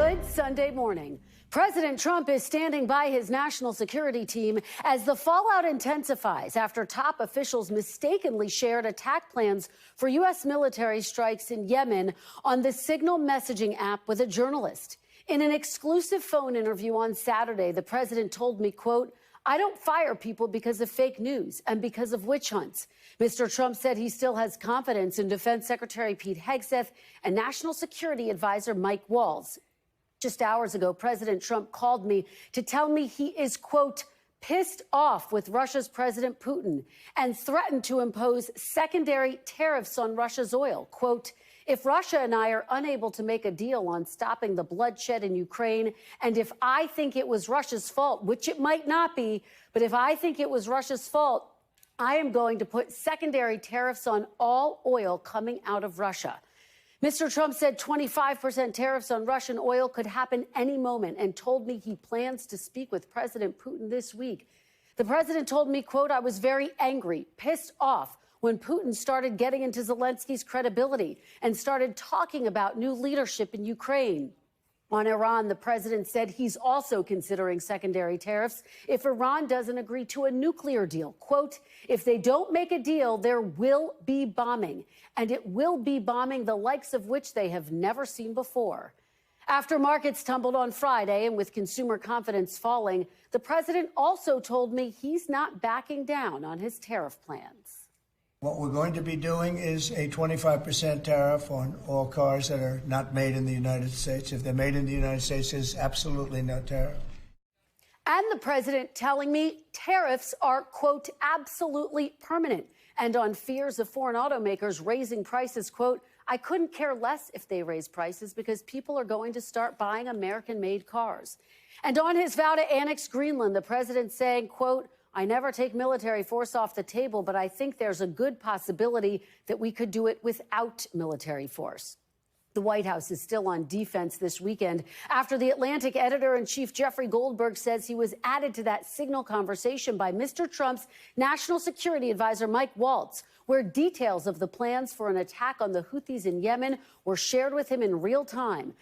Good Sunday morning. President Trump is standing by his national security team as the fallout intensifies after top officials mistakenly shared attack plans for U.S. military strikes in Yemen on the Signal messaging app with a journalist. In an exclusive phone interview on Saturday, the president told me, quote, "I don't fire people because of fake news and because of witch hunts." Mr. Trump said he still has confidence in Defense Secretary Pete Hegseth and National Security Advisor Mike Waltz. Just hours ago, President Trump called me to tell me he is, quote, pissed off with Russia's President Putin and threatened to impose secondary tariffs on Russia's oil. Quote, "If Russia and I are unable to make a deal on stopping the bloodshed in Ukraine, and if I think it was Russia's fault, which it might not be, but if I think it was Russia's fault, I am going to put secondary tariffs on all oil coming out of Russia." Mr. Trump said 25% tariffs on Russian oil could happen any moment and told me he plans to speak with President Putin this week. The president told me, quote, "I was very angry, pissed off when Putin started getting into Zelensky's credibility and started talking about new leadership in Ukraine." On Iran, the president said he's also considering secondary tariffs if Iran doesn't agree to a nuclear deal. Quote, "If they don't make a deal, there will be bombing, and it will be bombing the likes of which they have never seen before." After markets tumbled on Friday and with consumer confidence falling, the president also told me he's not backing down on his tariff plans. What we're going to be doing is a 25% tariff on all cars that are not made in the United States. If they're made in the United States, there's absolutely no tariff. And the president telling me tariffs are, quote, absolutely permanent. And on fears of foreign automakers raising prices, quote, "I couldn't care less if they raise prices because people are going to start buying American-made cars." And on his vow to annex Greenland, the president saying, quote, "I never take military force off the table, but I think there's a good possibility that we could do it without military force." The White House is still on defense this weekend after the Atlantic editor-in-chief Jeffrey Goldberg says he was added to that Signal conversation by Mr. Trump's National Security Advisor Mike Waltz, where details of the plans for an attack on the Houthis in Yemen were shared with him in real time.